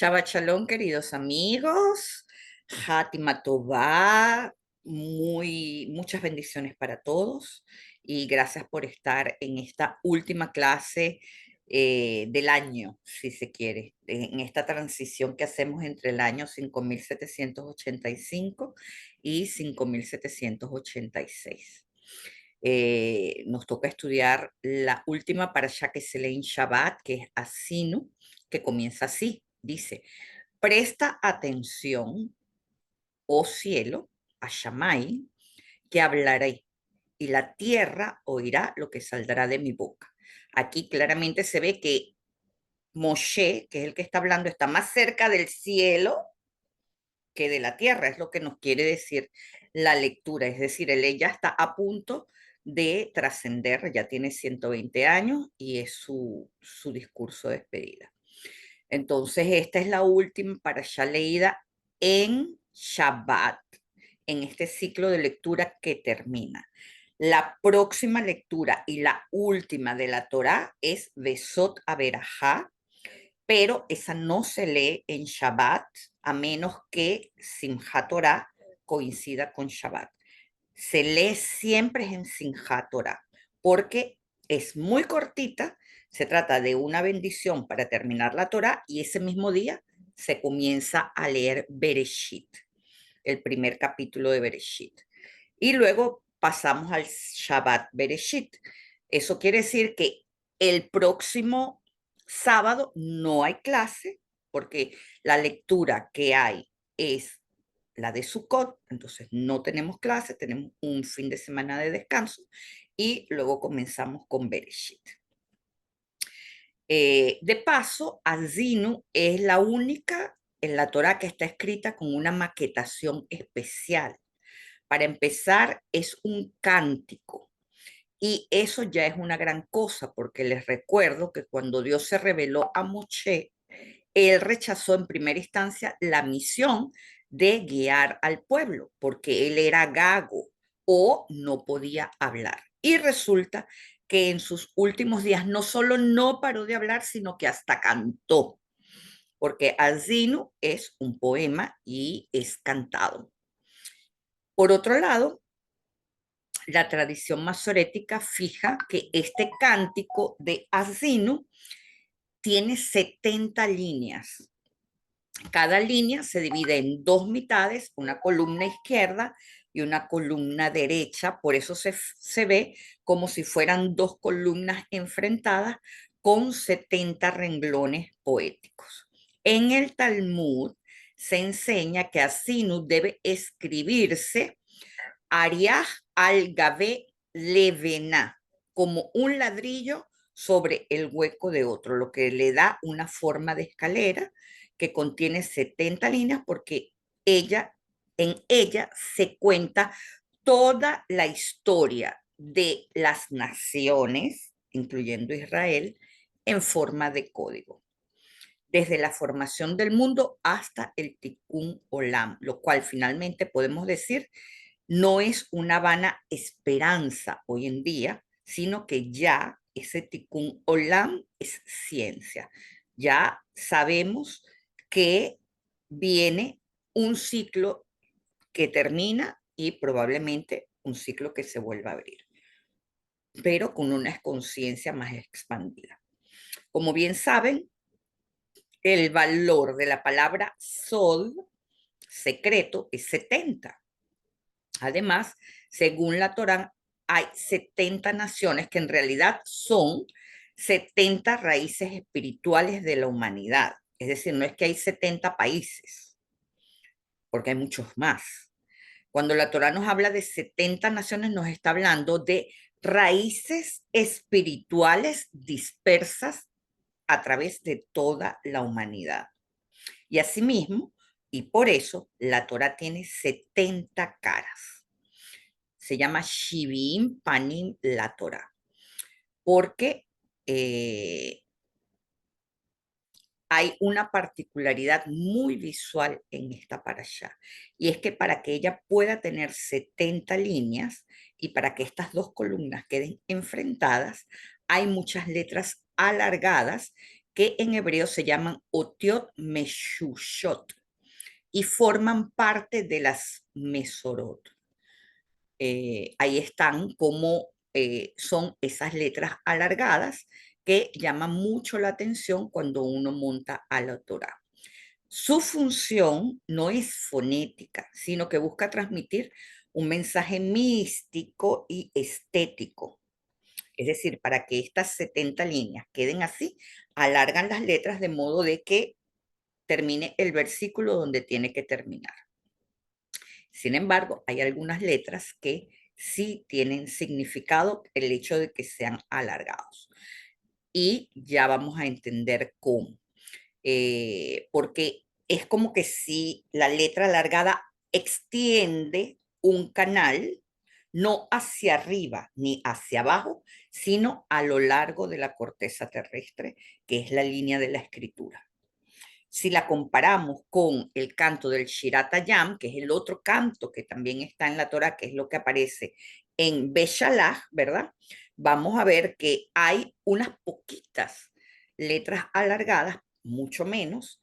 Shabbat Shalom, queridos amigos. Hátima Tová, muchas bendiciones para todos y gracias por estar en esta última clase del año, si se quiere, en esta transición que hacemos entre el año 5785 y 5786. Nos toca estudiar la última parashá que se lee en Shabbat, que es Asinu, que comienza así, dice: presta atención, oh cielo, a Shammai, que hablaré, y la tierra oirá lo que saldrá de mi boca. Aquí claramente se ve que Moshe, que es el que está hablando, está más cerca del cielo que de la tierra, es lo que nos quiere decir la lectura, es decir, él ya está a punto de trascender, ya tiene 120 años y es su discurso de despedida. Entonces, esta es la última parashá leída en Shabbat, en este ciclo de lectura que termina. La próxima lectura y la última de la Torá es Besot Aberajá, pero esa no se lee en Shabbat a menos que Simchat Torah coincida con Shabbat. Se lee siempre en Simchat Torah porque es muy cortita, se trata de una bendición para terminar la Torah y ese mismo día se comienza a leer Bereshit, el primer capítulo de Bereshit. Y luego pasamos al Shabbat Bereshit. Eso quiere decir que el próximo sábado no hay clase porque la lectura que hay es la de Sukkot, entonces no tenemos clase, tenemos un fin de semana de descanso y luego comenzamos con Bereshit. De paso, Azinu es la única en la Torá que está escrita con una maquetación especial. Para empezar, es un cántico. Y eso ya es una gran cosa, porque les recuerdo que cuando Dios se reveló a Moshe, él rechazó en primera instancia la misión de guiar al pueblo, porque él era gago o no podía hablar. Y resulta que en sus últimos días no solo no paró de hablar, sino que hasta cantó, porque Azinu es un poema y es cantado. Por otro lado, la tradición masorética fija que este cántico de Azinu tiene 70 líneas. Cada línea se divide en dos mitades, una columna izquierda y una columna derecha, por eso se ve como si fueran dos columnas enfrentadas con 70 renglones poéticos. En el Talmud se enseña que Azinu debe escribirse Ariaj al Gavé Levena, como un ladrillo sobre el hueco de otro, lo que le da una forma de escalera que contiene 70 líneas porque en ella se cuenta toda la historia de las naciones, incluyendo Israel, en forma de código, desde la formación del mundo hasta el Tikkun Olam, lo cual finalmente podemos decir no es una vana esperanza hoy en día, sino que ya ese Tikkun Olam es ciencia. Ya sabemos que viene un ciclo que termina y probablemente un ciclo que se vuelva a abrir, pero con una conciencia más expandida. Como bien saben, el valor de la palabra sol, secreto, es 70. Además, según la Torá, hay 70 naciones que en realidad son 70 raíces espirituales de la humanidad. Es decir, no es que hay 70 países, porque hay muchos más. Cuando la Torá nos habla de 70 naciones, nos está hablando de raíces espirituales dispersas a través de toda la humanidad. Y asimismo, y por eso, la Torá tiene 70 caras. Se llama Shivim Panim la Torah, porque hay una particularidad muy visual en esta parashá, y es que para que ella pueda tener 70 líneas y para que estas dos columnas queden enfrentadas, hay muchas letras alargadas que en hebreo se llaman otiot meshushot y forman parte de las mesorot. Ahí están como son esas letras alargadas que llaman mucho la atención cuando uno monta a la Torá. Su función no es fonética, sino que busca transmitir un mensaje místico y estético. Es decir, para que estas 70 líneas queden así, alargan las letras de modo de que termine el versículo donde tiene que terminar. Sin embargo, hay algunas letras que sí tienen significado el hecho de que sean alargados. Y ya vamos a entender cómo. Porque es como que si la letra alargada extiende un canal, no hacia arriba ni hacia abajo, sino a lo largo de la corteza terrestre, que es la línea de la escritura. Si la comparamos con el canto del Shirat Hayam, que es el otro canto que también está en la Torah, que es lo que aparece en Beshalach, ¿verdad? Vamos a ver que hay unas poquitas letras alargadas, mucho menos,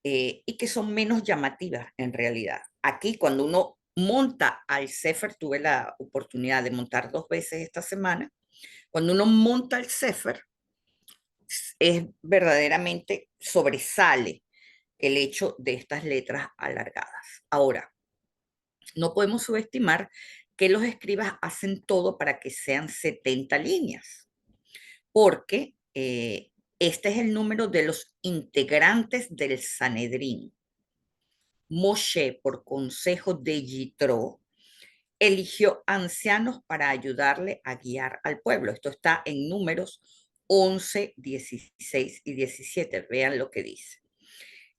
y que son menos llamativas en realidad. Aquí, cuando uno monta al Sefer, tuve la oportunidad de montar 2 veces esta semana, cuando uno monta el Sefer, es verdaderamente sobresale el hecho de estas letras alargadas. Ahora, no podemos subestimar que los escribas hacen todo para que sean 70 líneas, porque este es el número de los integrantes del Sanedrín. Moshe, por consejo de Yitro, eligió ancianos para ayudarle a guiar al pueblo. Esto está en Números 11, 16 y 17. Vean lo que dice.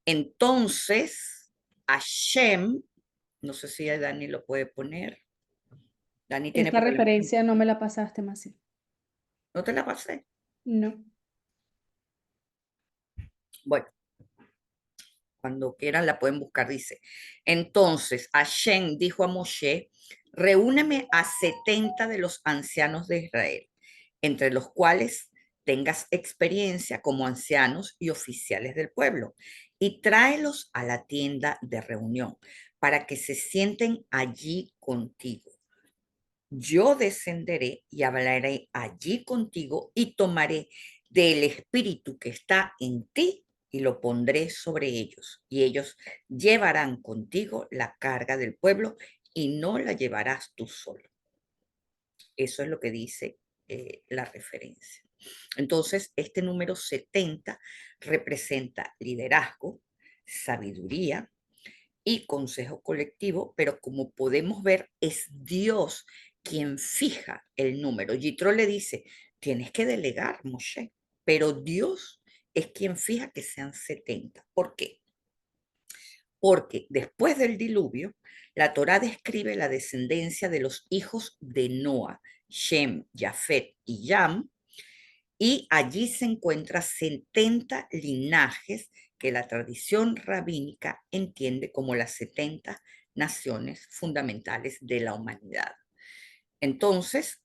Entonces, Hashem, no sé si Dani lo puede poner. Dani tiene Esta problemas. referencia no me la pasaste, Masi. ¿No te la pasé? No. Bueno, cuando quieran la pueden buscar, dice. Entonces, Hashem dijo a Moshe, reúneme a 70 de los ancianos de Israel, entre los cuales tengas experiencia como ancianos y oficiales del pueblo, y tráelos a la tienda de reunión para que se sienten allí contigo. Yo descenderé y hablaré allí contigo y tomaré del espíritu que está en ti y lo pondré sobre ellos. Y ellos llevarán contigo la carga del pueblo y no la llevarás tú solo. Eso es lo que dice la referencia. Entonces, este número 70 representa liderazgo, sabiduría, y consejo colectivo, pero como podemos ver, es Dios quien fija el número. Yitro le dice, tienes que delegar, Moshe, pero Dios es quien fija que sean 70. ¿Por qué? Porque después del diluvio, la Torá describe la descendencia de los hijos de Noah, Shem, Jafet y Yam, y allí se encuentran 70 linajes que la tradición rabínica entiende como las 70 naciones fundamentales de la humanidad. Entonces,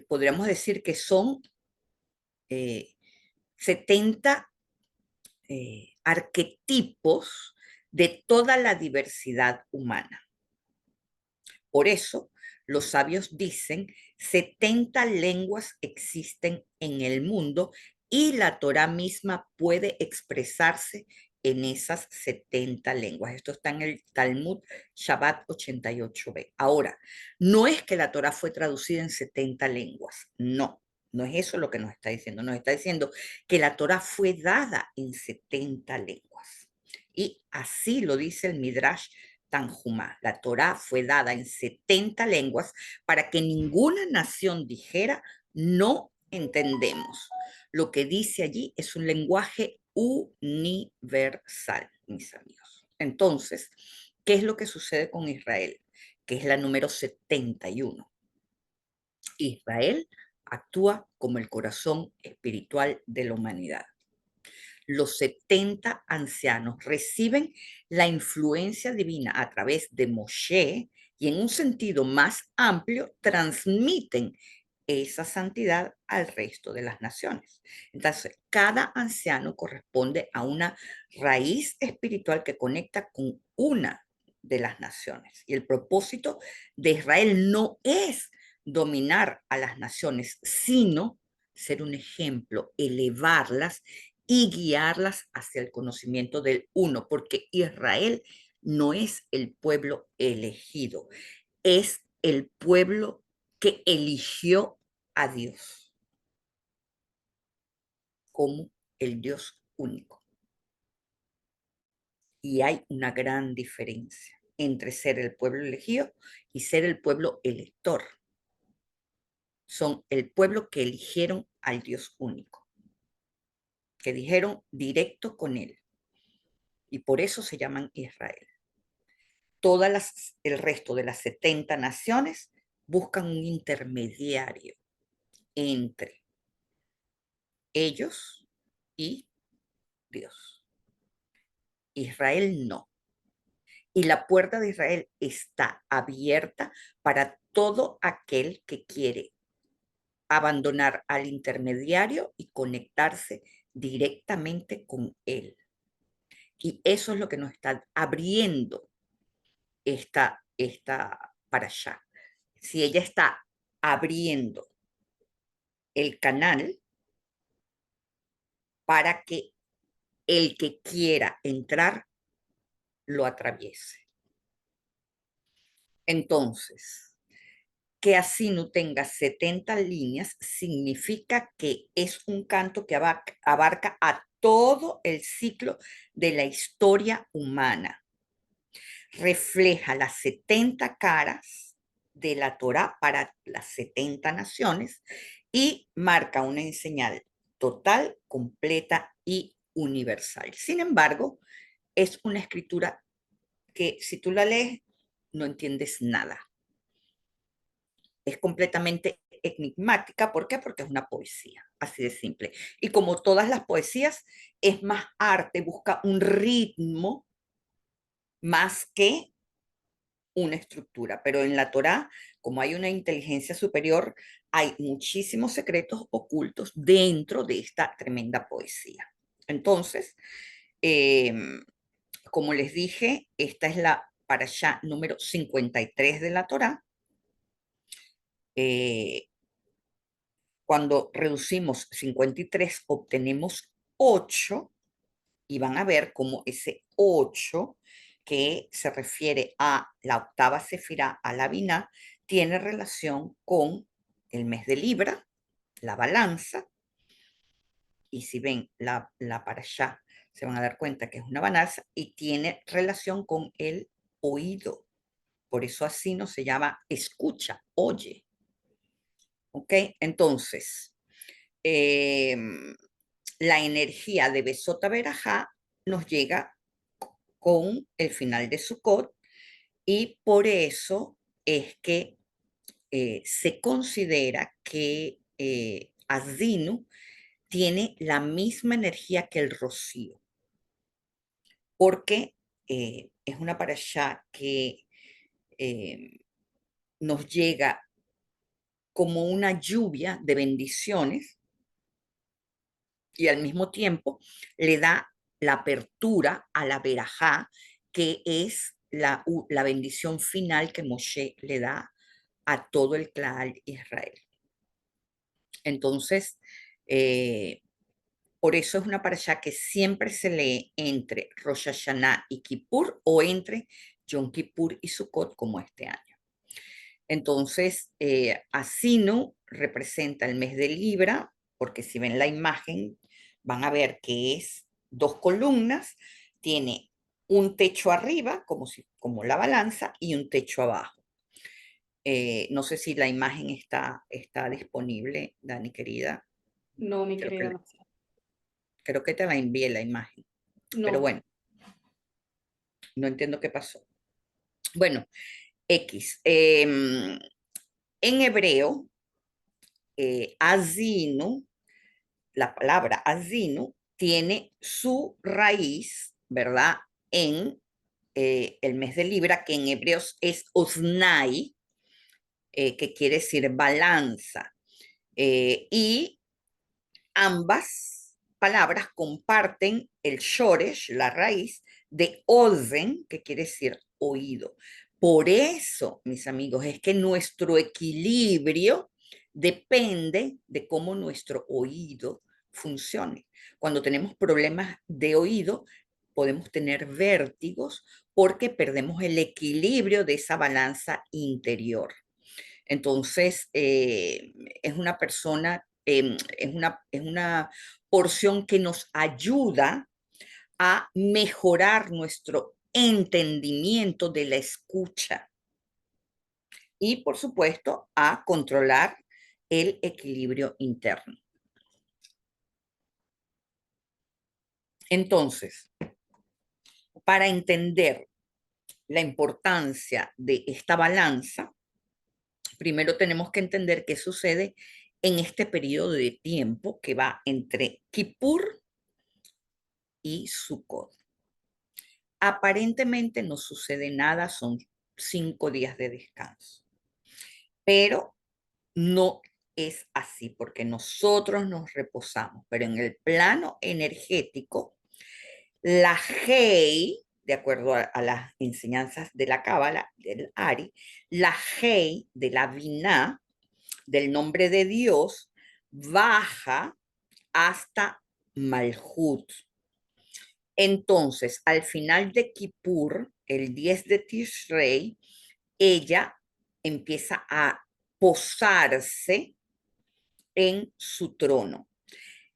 podríamos decir que son 70 arquetipos de toda la diversidad humana. Por eso, los sabios dicen, 70 lenguas existen en el mundo y la Torá misma puede expresarse en esas 70 lenguas. Esto está en el Talmud Shabbat 88b. Ahora, no es que la Torá fue traducida en 70 lenguas, no. No es eso lo que nos está diciendo. Nos está diciendo que la Torá fue dada en 70 lenguas. Y así lo dice el Midrash Tanjumá. La Torá fue dada en 70 lenguas para que ninguna nación dijera no entendemos. Lo que dice allí es un lenguaje universal, mis amigos. Entonces, ¿qué es lo que sucede con Israel? Que es la número 71. Israel actúa como el corazón espiritual de la humanidad. Los 70 ancianos reciben la influencia divina a través de Moshe y en un sentido más amplio transmiten esa santidad al resto de las naciones. Entonces, cada anciano corresponde a una raíz espiritual que conecta con una de las naciones. Y el propósito de Israel no es dominar a las naciones, sino ser un ejemplo, elevarlas y guiarlas hacia el conocimiento del uno, porque Israel no es el pueblo elegido, es el pueblo que eligió a Dios como el Dios único. Y hay una gran diferencia entre ser el pueblo elegido y ser el pueblo elector. Son el pueblo que eligieron al Dios único, que dijeron directo con él. Y por eso se llaman Israel. El resto de las 70 naciones buscan un intermediario entre ellos y Dios. Israel no. Y la puerta de Israel está abierta para todo aquel que quiere abandonar al intermediario y conectarse directamente con él. Y eso es lo que nos está abriendo esta para allá. Si ella está abriendo el canal para que el que quiera entrar lo atraviese. Entonces, que así no tenga 70 líneas significa que es un canto que abarca a todo el ciclo de la historia humana. Refleja las 70 caras de la Torá para las 70 naciones y marca una señal total, completa y universal. Sin embargo, es una escritura que si tú la lees no entiendes nada. Es completamente enigmática. ¿Por qué? Porque es una poesía, así de simple. Y como todas las poesías, es más arte, busca un ritmo más que una estructura. Pero en la Torá, como hay una inteligencia superior, hay muchísimos secretos ocultos dentro de esta tremenda poesía. Entonces, eh, como les dije, esta es la parashá número 53 de la Torá. Eh, Cuando reducimos 53, obtenemos 8 y van a ver cómo ese 8 que se refiere a la octava sefirá, a la Biná, tiene relación con el mes de Libra, la balanza, y si ven la parashá, se van a dar cuenta que es una balanza y tiene relación con el oído. Por eso así no se llama escucha, oye. ¿Ok? Entonces, eh, la energía de Besota Berajá nos llega con el final de Sukkot y por eso es que se considera que Azinu tiene la misma energía que el rocío, porque es una parashá que eh, nos llega como una lluvia de bendiciones y al mismo tiempo le da la apertura a la verajá, que es la bendición final que Moshe le da a todo el clan Israel. Entonces, eh, por eso es una parashá que siempre se lee entre Rosh Hashanah y Kippur o entre Yom Kippur y Sukkot como este año. Entonces, Asinu representa el mes de Libra, porque si ven la imagen, van a ver que es dos columnas, tiene un techo arriba, como la balanza, y un techo abajo. No sé si la imagen está disponible, Dani, querida. No, mi Creo querida que, Marcela. creo que te la envié la imagen, pero No. bueno, no entiendo qué pasó. Bueno, X. En hebreo, Azinu, la palabra azinu tiene su raíz, ¿verdad? En el mes de Libra, que en hebreos es osnai, que quiere decir balanza. Y ambas palabras comparten el shoresh, la raíz, de ozen, que quiere decir oído. Por eso, mis amigos, es que nuestro equilibrio depende de cómo nuestro oído funcione. Cuando tenemos problemas de oído, podemos tener vértigos porque perdemos el equilibrio de esa balanza interior. Entonces, es una persona, es una porción que nos ayuda a mejorar nuestro entendimiento de la escucha y, por supuesto, a controlar el equilibrio interno. Entonces, para entender la importancia de esta balanza, primero tenemos que entender qué sucede en este periodo de tiempo que va entre Kippur y Sukkot. Aparentemente no sucede nada, son 5 días de descanso, pero no es así porque nosotros nos reposamos, pero en el plano energético, la Hei, de acuerdo a las enseñanzas de la Cábala, del Ari, la Hei de la Binah, del nombre de Dios, baja hasta Malhut. Entonces, al final de Kippur, el 10 de Tishrei, ella empieza a posarse en su trono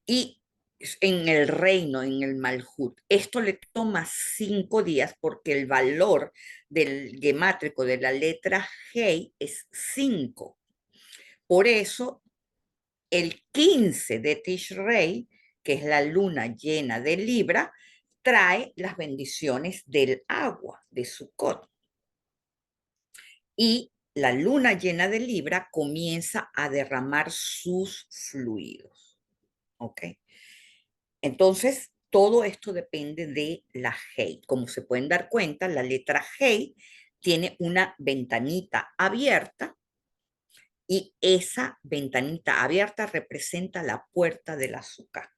y en el reino, en el Malhut. Esto le toma 5 días porque el valor del gemátrico de la letra Hei es 5. Por eso, el 15 de Tishrei, que es la luna llena de Libra, trae las bendiciones del agua, de Sukkot. Y la luna llena de Libra comienza a derramar sus fluidos. ¿Ok? Entonces, todo esto depende de la Hei. Como se pueden dar cuenta, la letra Hei tiene una ventanita abierta y esa ventanita abierta representa la puerta del azúcar.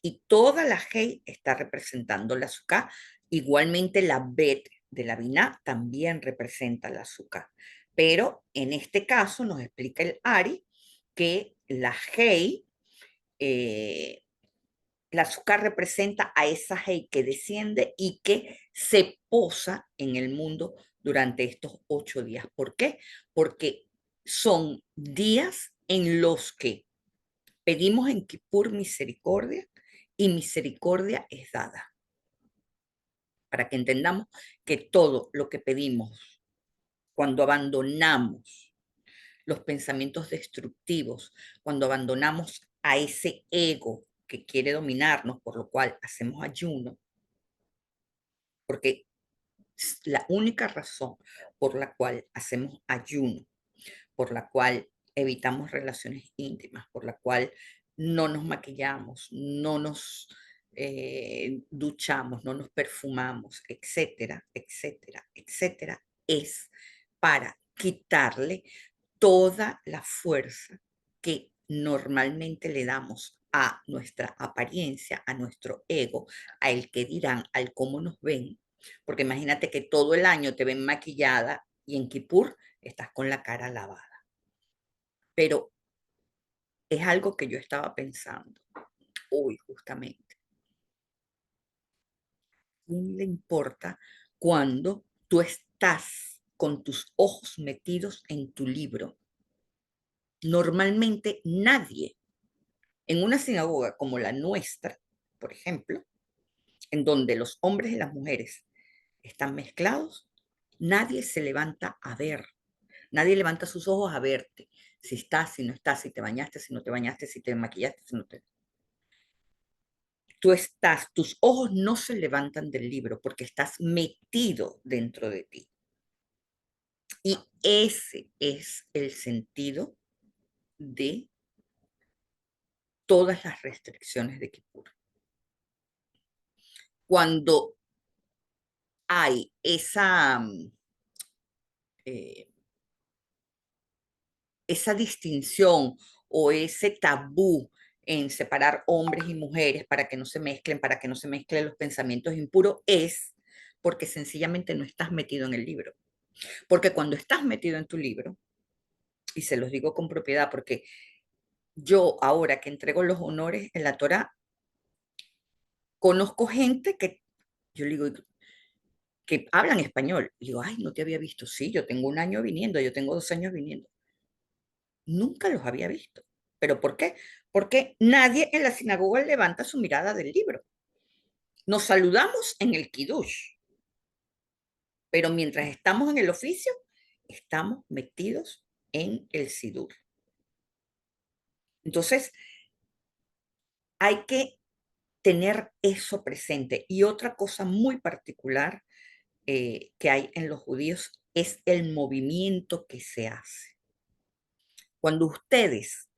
Y toda la Hei está representando el azúcar. Igualmente la Bet de la Binah también representa el azúcar. Pero en este caso nos explica el Ari que la Hei, el azúcar representa a esa Hei que desciende y que se posa en el mundo durante estos 8 días. ¿Por qué? Porque son días en los que pedimos en Kippur misericordia y misericordia es dada. Para que entendamos que todo lo que pedimos cuando abandonamos los pensamientos destructivos, cuando abandonamos a ese ego que quiere dominarnos, por lo cual hacemos ayuno, porque la única razón por la cual hacemos ayuno, por la cual evitamos relaciones íntimas, por la cual no nos maquillamos, no nos duchamos, no nos perfumamos, etcétera, etcétera, etcétera, es para quitarle toda la fuerza que normalmente le damos a nuestra apariencia, a nuestro ego, a el que dirán, al cómo nos ven, porque imagínate que todo el año te ven maquillada y en Kippur estás con la cara lavada. Pero es algo que yo estaba pensando hoy justamente. ¿Quién le importa cuando tú estás con tus ojos metidos en tu libro? Normalmente nadie en una sinagoga como la nuestra, por ejemplo, en donde los hombres y las mujeres están mezclados, nadie se levanta a ver, nadie levanta sus ojos a verte, si estás, si no estás, si te bañaste, si no te bañaste, si te maquillaste, si no te... Tú estás, tus ojos no se levantan del libro porque estás metido dentro de ti. Y ese es el sentido de todas las restricciones de Kippur. Cuando hay esa esa distinción o ese tabú en separar hombres y mujeres para que no se mezclen, para que no se mezclen los pensamientos impuros, es porque sencillamente no estás metido en el libro. Porque cuando estás metido en tu libro, y se los digo con propiedad, porque yo ahora que entrego los honores en la Torá, conozco gente que yo le digo que hablan español. Y digo, ay, no te había visto. Sí, yo tengo un año viniendo, yo tengo 2 años viniendo. Nunca los había visto. ¿Pero por qué? Porque nadie en la sinagoga levanta su mirada del libro. Nos saludamos en el Kiddush, pero mientras estamos en el oficio, estamos metidos en el Sidur. Entonces, hay que tener eso presente. Y otra cosa muy particular que hay en los judíos es el movimiento que se hace. Cuando ustedes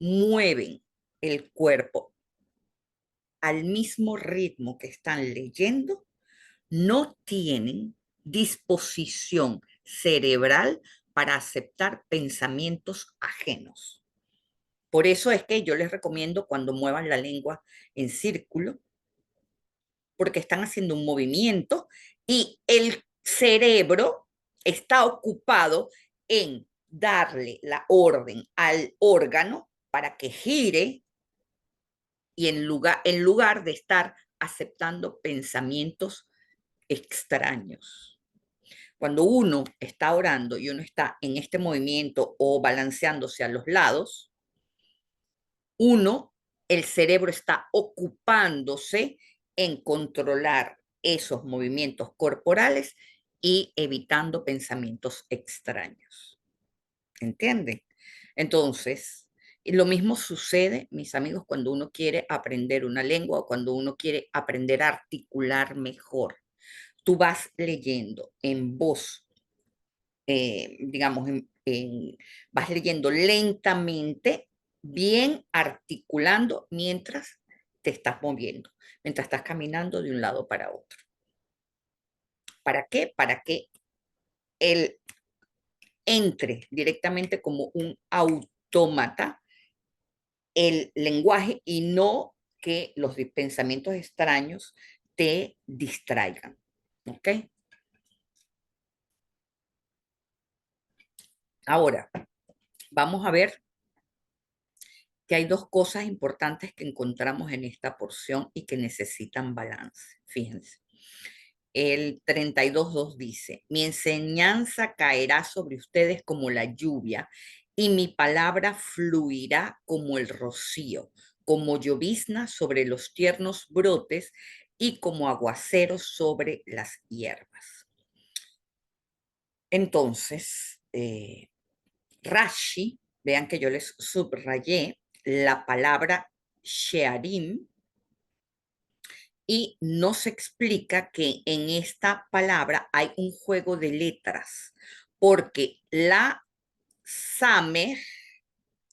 mueven el cuerpo al mismo ritmo que están leyendo, no tienen disposición cerebral para aceptar pensamientos ajenos. Por eso es que yo les recomiendo cuando muevan la lengua en círculo, porque están haciendo un movimiento y el cerebro está ocupado en darle la orden al órgano para que gire y en lugar de estar aceptando pensamientos extraños. Cuando uno está orando y uno está en este movimiento o balanceándose a los lados, el cerebro está ocupándose en controlar esos movimientos corporales y evitando pensamientos extraños. ¿Entienden? Entonces, lo mismo sucede, mis amigos, cuando uno quiere aprender una lengua o cuando uno quiere aprender a articular mejor. Tú vas leyendo en voz, digamos, vas leyendo lentamente, bien articulando mientras te estás moviendo, mientras estás caminando de un lado para otro. ¿Para qué? Para que él entre directamente como un autómata el lenguaje y no que los pensamientos extraños te distraigan. ¿Ok? Ahora, vamos a ver que hay dos cosas importantes que encontramos en esta porción y que necesitan balance. Fíjense. El 32.2 dice, mi enseñanza caerá sobre ustedes como la lluvia y mi palabra fluirá como el rocío, como llovizna sobre los tiernos brotes y como aguacero sobre las hierbas. Entonces, Rashi, vean que yo les subrayé la palabra shearim y nos explica que en esta palabra hay un juego de letras, porque la Samer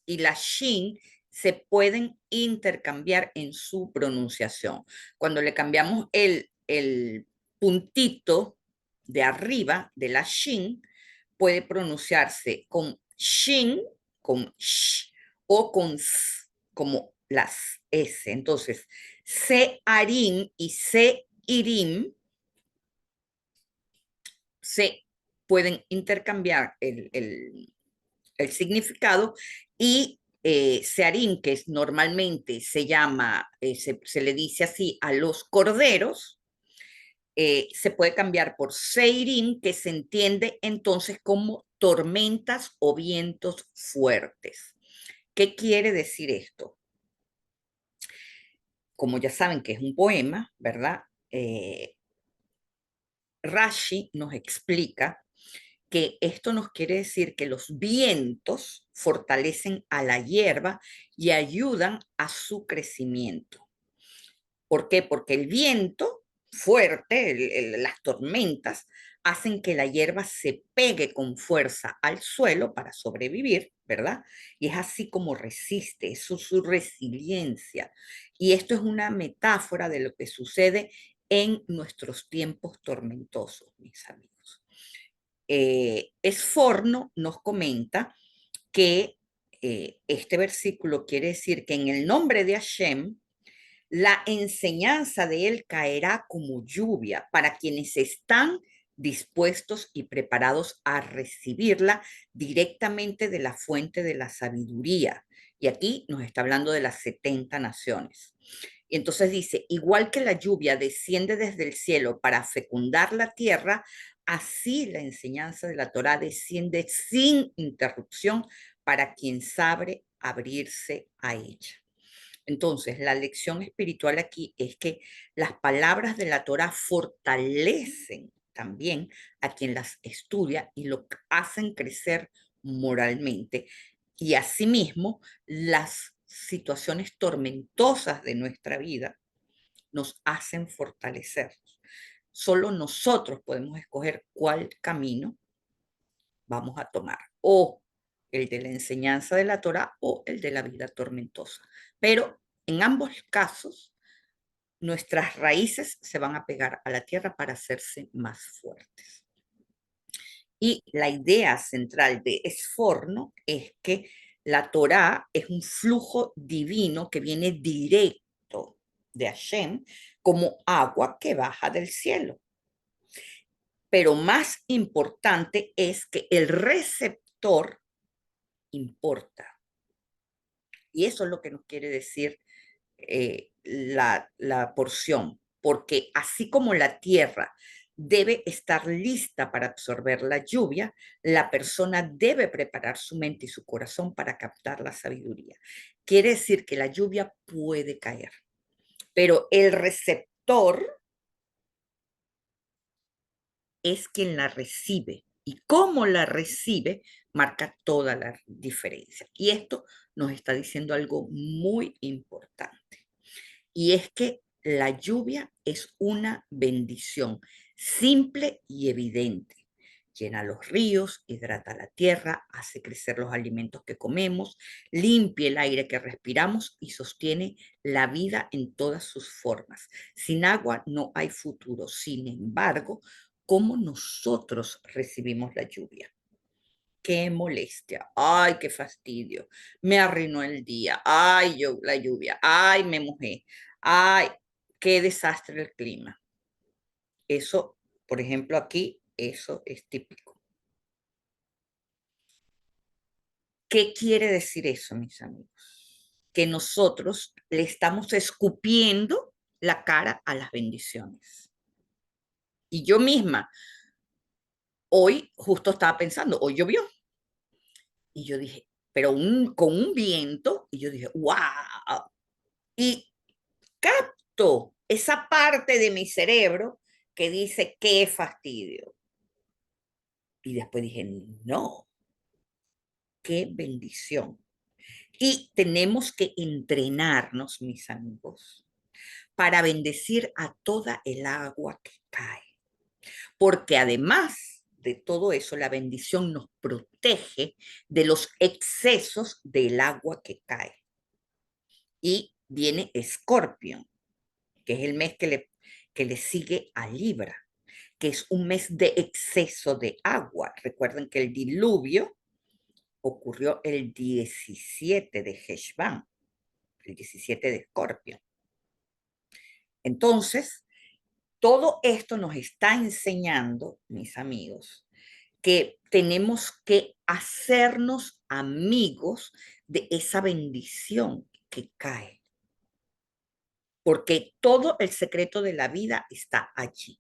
y la Shin se pueden intercambiar en su pronunciación. Cuando le cambiamos el puntito de arriba de la Shin, puede pronunciarse con Shin, con Sh o con S, como las S. Entonces, Searim y Seirim se pueden intercambiar el significado y Searim, que normalmente se llama, se le dice así a los corderos, se puede cambiar por Seirim, que se entiende entonces como tormentas o vientos fuertes. ¿Qué quiere decir esto? Como ya saben que es un poema, ¿verdad? Rashi nos explica que esto nos quiere decir que los vientos fortalecen a la hierba y ayudan a su crecimiento. ¿Por qué? Porque el viento fuerte, las tormentas, hacen que la hierba se pegue con fuerza al suelo para sobrevivir, ¿verdad? Y es así como resiste, eso es su resiliencia. Y esto es una metáfora de lo que sucede en nuestros tiempos tormentosos, mis amigos. Esforno nos comenta que este versículo quiere decir que en el nombre de Hashem, la enseñanza de él caerá como lluvia para quienes están dispuestos y preparados a recibirla directamente de la fuente de la sabiduría. Y aquí nos está hablando de las 70 naciones. Y entonces dice, igual que la lluvia desciende desde el cielo para fecundar la tierra, así la enseñanza de la Torá desciende sin interrupción para quien sabe abrirse a ella. Entonces, la lección espiritual aquí es que las palabras de la Torá fortalecen también a quien las estudia y lo hacen crecer moralmente. Y asimismo, las situaciones tormentosas de nuestra vida nos hacen fortalecer. Solo nosotros podemos escoger cuál camino vamos a tomar, o el de la enseñanza de la Torá o el de la vida tormentosa. Pero en ambos casos, nuestras raíces se van a pegar a la tierra para hacerse más fuertes. Y la idea central de Esforno es que la Torá es un flujo divino que viene directo de Hashem como agua que baja del cielo. Pero más importante es que el receptor importa. Y eso es lo que nos quiere decir la porción, porque así como la tierra debe estar lista para absorber la lluvia, la persona debe preparar su mente y su corazón para captar la sabiduría. Quiere decir que la lluvia puede caer, pero el receptor es quien la recibe. Y cómo la recibe marca toda la diferencia. Y esto nos está diciendo algo muy importante. Y es que la lluvia es una bendición simple y evidente. Llena los ríos, hidrata la tierra, hace crecer los alimentos que comemos, limpia el aire que respiramos y sostiene la vida en todas sus formas. Sin agua no hay futuro. Sin embargo, ¿cómo nosotros recibimos la lluvia? Qué molestia, ay, qué fastidio, me arruinó el día, ay, yo, la lluvia, ay, me mojé, ay, qué desastre el clima. Eso, por ejemplo, aquí, eso es típico. ¿Qué quiere decir eso, mis amigos? Que nosotros le estamos escupiendo la cara a las bendiciones. Y yo misma, hoy justo estaba pensando, hoy llovió. Y yo dije, pero con un viento, y yo dije, wow. Y capto esa parte de mi cerebro que dice, qué fastidio. Y después dije, no, qué bendición. Y tenemos que entrenarnos, mis amigos, para bendecir a toda el agua que cae. Porque además de todo eso, la bendición nos protege de los excesos del agua que cae. Y viene Escorpio, que es el mes que le sigue a Libra, que es un mes de exceso de agua. Recuerden que el diluvio ocurrió el 17 de Heshvan, el 17 de Escorpio. Entonces, todo esto nos está enseñando, mis amigos, que tenemos que hacernos amigos de esa bendición que cae, porque todo el secreto de la vida está allí.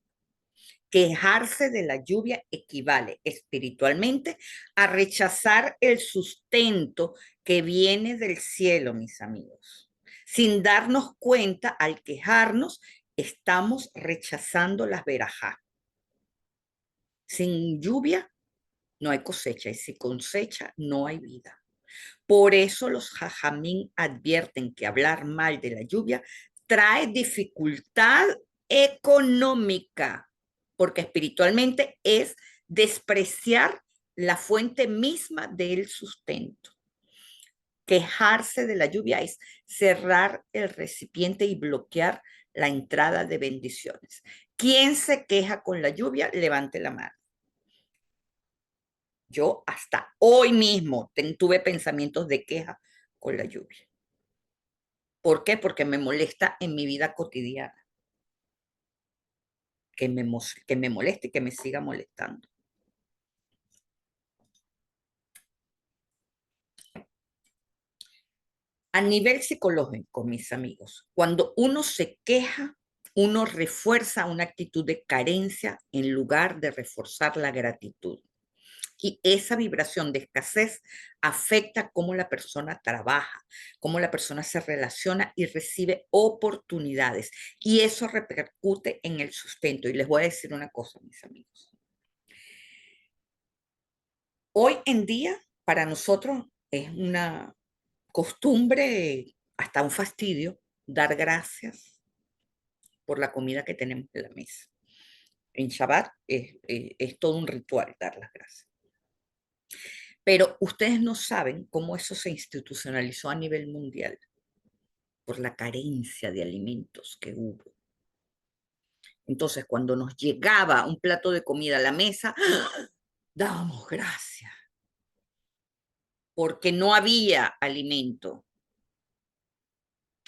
Quejarse de la lluvia equivale espiritualmente a rechazar el sustento que viene del cielo, mis amigos. Sin darnos cuenta, al quejarnos, estamos rechazando las verajá. Sin lluvia no hay cosecha y sin cosecha no hay vida. Por eso los jajamín advierten que hablar mal de la lluvia trae dificultad económica, porque espiritualmente es despreciar la fuente misma del sustento. Quejarse de la lluvia es cerrar el recipiente y bloquear la entrada de bendiciones. ¿Quién se queja con la lluvia? Levante la mano. Yo hasta hoy mismo tuve pensamientos de queja con la lluvia. ¿Por qué? Porque me molesta en mi vida cotidiana, que me moleste y que me siga molestando. A nivel psicológico, mis amigos, cuando uno se queja, uno refuerza una actitud de carencia en lugar de reforzar la gratitud. Y esa vibración de escasez afecta cómo la persona trabaja, cómo la persona se relaciona y recibe oportunidades. Y eso repercute en el sustento. Y les voy a decir una cosa, mis amigos. Hoy en día, para nosotros es una costumbre, hasta un fastidio, dar gracias por la comida que tenemos en la mesa. En Shabbat es todo un ritual dar las gracias. Pero ustedes no saben cómo eso se institucionalizó a nivel mundial por la carencia de alimentos que hubo. Entonces, cuando nos llegaba un plato de comida a la mesa, dábamos gracias, porque no había alimento.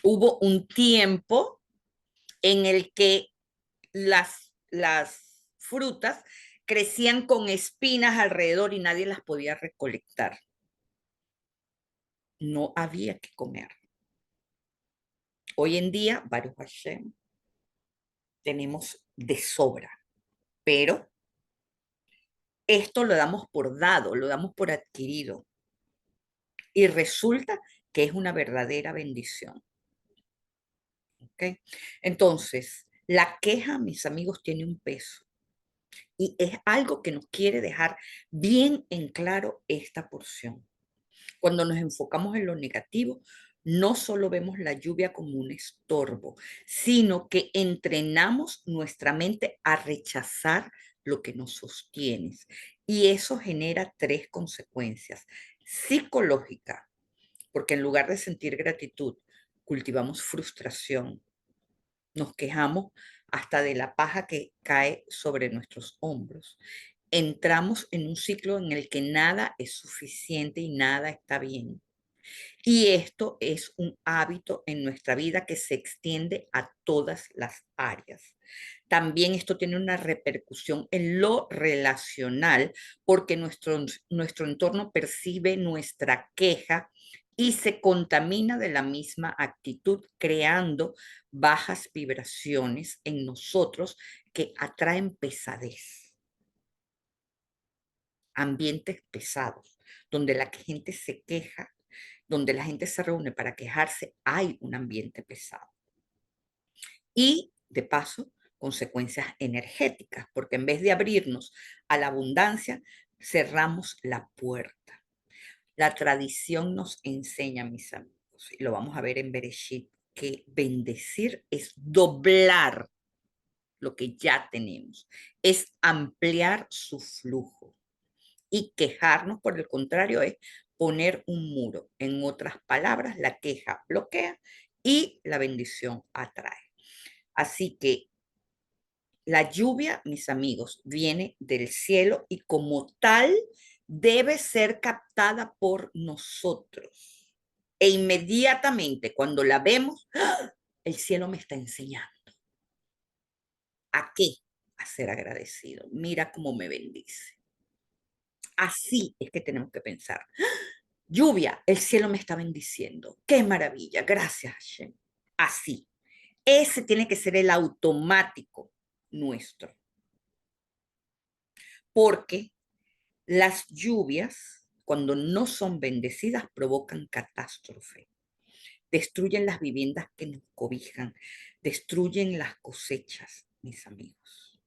Hubo un tiempo en el que las frutas crecían con espinas alrededor y nadie las podía recolectar. No había que comer. Hoy en día, Baruch Hashem, tenemos de sobra, pero esto lo damos por dado, lo damos por adquirido y resulta que es una verdadera bendición. ¿Okay? Entonces, la queja, mis amigos, tiene un peso y es algo que nos quiere dejar bien en claro esta porción. Cuando nos enfocamos en lo negativo, no solo vemos la lluvia como un estorbo, sino que entrenamos nuestra mente a rechazar lo que nos sostiene. Y eso genera tres consecuencias. Psicológica, porque en lugar de sentir gratitud, cultivamos frustración, nos quejamos hasta de la paja que cae sobre nuestros hombros. Entramos en un ciclo en el que nada es suficiente y nada está bien. Y esto es un hábito en nuestra vida que se extiende a todas las áreas. También esto tiene una repercusión en lo relacional porque nuestro entorno percibe nuestra queja y se contamina de la misma actitud, creando bajas vibraciones en nosotros que atraen pesadez, ambientes pesados, donde la gente se queja, donde la gente se reúne para quejarse, hay un ambiente pesado. Y, de paso, consecuencias energéticas, porque en vez de abrirnos a la abundancia, cerramos la puerta. La tradición nos enseña, mis amigos, y lo vamos a ver en Bereshit, que bendecir es doblar lo que ya tenemos, es ampliar su flujo. Y quejarnos, por el contrario, es poner un muro. En otras palabras, la queja bloquea y la bendición atrae. Así que la lluvia, mis amigos, viene del cielo y como tal debe ser captada por nosotros. E inmediatamente cuando la vemos, el cielo me está enseñando. ¿A qué? A ser agradecido. Mira cómo me bendice. Así es que tenemos que pensar. Lluvia, el cielo me está bendiciendo. Qué maravilla. Gracias, Hashem. Así. Ese tiene que ser el automático nuestro. Porque las lluvias, cuando no son bendecidas, provocan catástrofe. Destruyen las viviendas que nos cobijan. Destruyen las cosechas, mis amigos.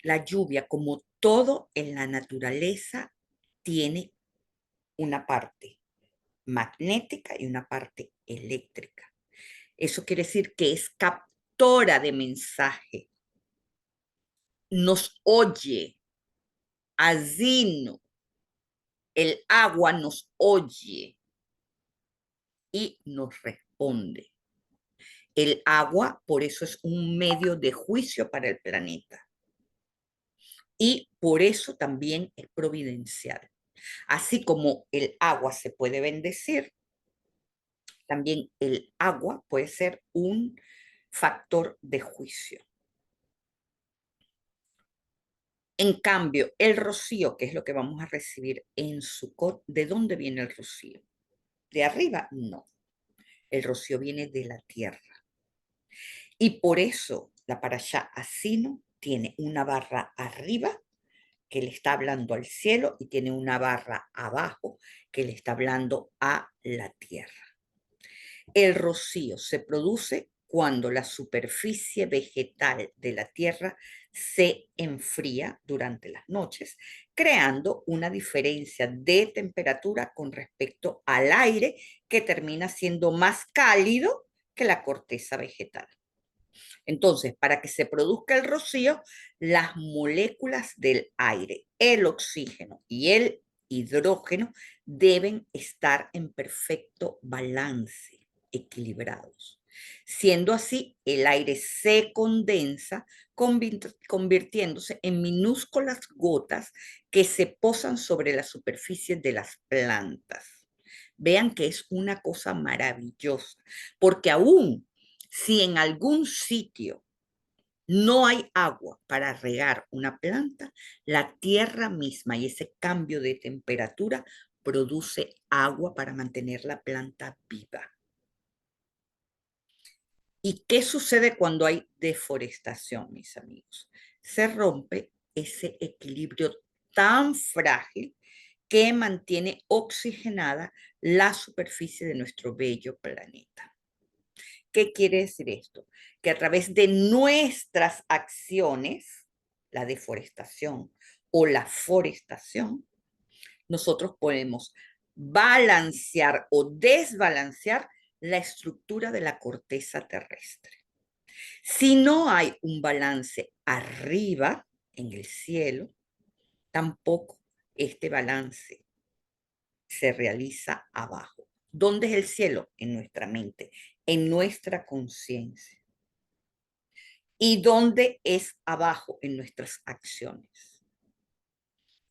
La lluvia, como todo en la naturaleza, tiene una parte magnética y una parte eléctrica. Eso quiere decir que es captora de mensaje. Nos oye. Azino. El agua nos oye y nos responde. El agua, por eso, es un medio de juicio para el planeta. y por eso también es providencial. Así como el agua se puede bendecir, también el agua puede ser un factor de juicio. En cambio, el rocío, que es lo que vamos a recibir en Sukkot, ¿de dónde viene el rocío? ¿De arriba? No. El rocío viene de la tierra. Y por eso la parashá Asino tiene una barra arriba que le está hablando al cielo y tiene una barra abajo que le está hablando a la tierra. El rocío se produce cuando la superficie vegetal de la tierra se enfría durante las noches, creando una diferencia de temperatura con respecto al aire que termina siendo más cálido que la corteza vegetal. Entonces, para que se produzca el rocío, las moléculas del aire, el oxígeno y el hidrógeno deben estar en perfecto balance, equilibrados. Siendo así, el aire se condensa, convirtiéndose en minúsculas gotas que se posan sobre la superficie de las plantas. Vean que es una cosa maravillosa, porque aún si en algún sitio no hay agua para regar una planta, la tierra misma y ese cambio de temperatura produce agua para mantener la planta viva. ¿Y qué sucede cuando hay deforestación, mis amigos? Se rompe ese equilibrio tan frágil que mantiene oxigenada la superficie de nuestro bello planeta. ¿Qué quiere decir esto? Que a través de nuestras acciones, la deforestación o la forestación, nosotros podemos balancear o desbalancear la estructura de la corteza terrestre. Si no hay un balance arriba, en el cielo, tampoco este balance se realiza abajo. ¿Dónde es el cielo? En nuestra mente, en nuestra conciencia. ¿Y dónde es abajo? En nuestras acciones.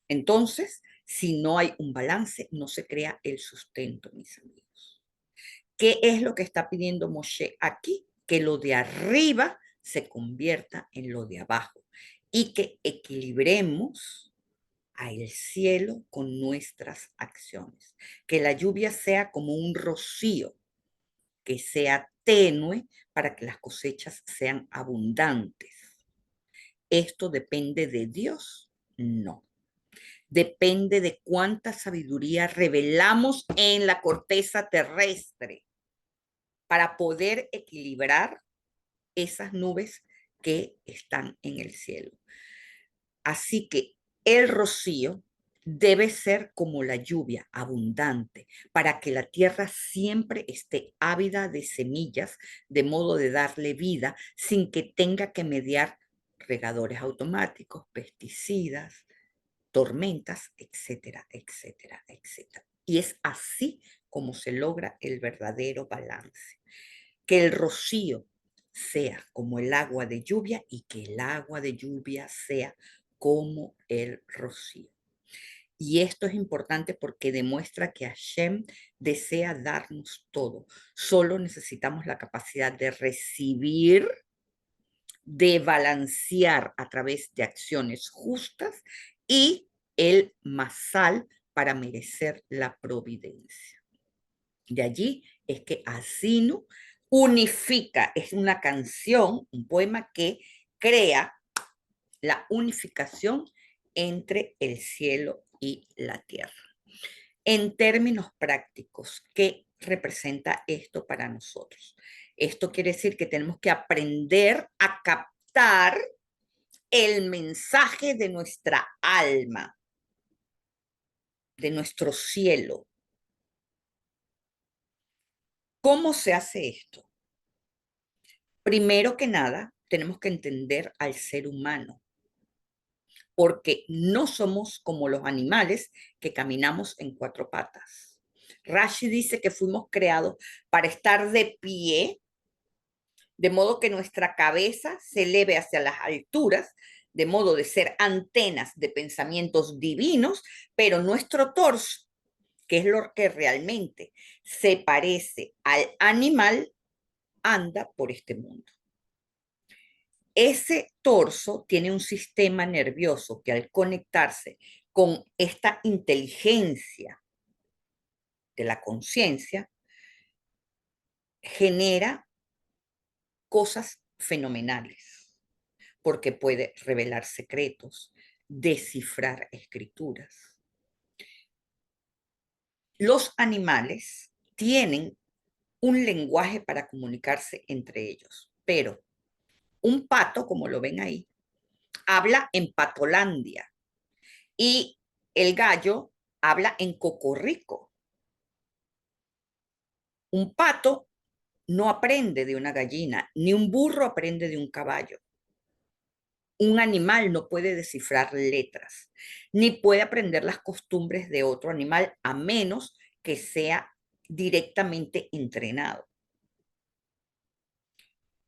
Entonces, si no hay un balance, no se crea el sustento, mis amigos. ¿Qué es lo que está pidiendo Moshe aquí? Que lo de arriba se convierta en lo de abajo y que equilibremos al cielo con nuestras acciones. Que la lluvia sea como un rocío, que sea tenue para que las cosechas sean abundantes. ¿Esto depende de Dios? No. Depende de cuánta sabiduría revelamos en la corteza terrestre para poder equilibrar esas nubes que están en el cielo. Así que el rocío debe ser como la lluvia, abundante, para que la tierra siempre esté ávida de semillas, de modo de darle vida sin que tenga que mediar regadores automáticos, pesticidas, tormentas, etcétera, etcétera, etcétera. Y es así como se logra el verdadero balance. Que el rocío sea como el agua de lluvia y que el agua de lluvia sea como el rocío. Y esto es importante porque demuestra que Hashem desea darnos todo. Solo necesitamos la capacidad de recibir, de balancear a través de acciones justas y el masal para merecer la providencia. De allí es que Asinu unifica, es una canción, un poema que crea la unificación entre el cielo y la tierra. En términos prácticos, ¿qué representa esto para nosotros? Esto quiere decir que tenemos que aprender a captar el mensaje de nuestra alma, de nuestro cielo. ¿Cómo se hace esto? Primero que nada, tenemos que entender al ser humano, porque no somos como los animales que caminamos en cuatro patas. Rashi dice que fuimos creados para estar de pie, de modo que nuestra cabeza se eleve hacia las alturas, de modo de ser antenas de pensamientos divinos, pero nuestro torso, que es lo que realmente se parece al animal, anda por este mundo. Ese torso tiene un sistema nervioso que al conectarse con esta inteligencia de la conciencia, genera cosas fenomenales, porque puede revelar secretos, descifrar escrituras. Los animales tienen un lenguaje para comunicarse entre ellos, pero un pato, como lo ven ahí, habla en Patolandia y el gallo habla en Cocorrico. Un pato no aprende de una gallina, ni un burro aprende de un caballo. Un animal no puede descifrar letras, ni puede aprender las costumbres de otro animal a menos que sea directamente entrenado.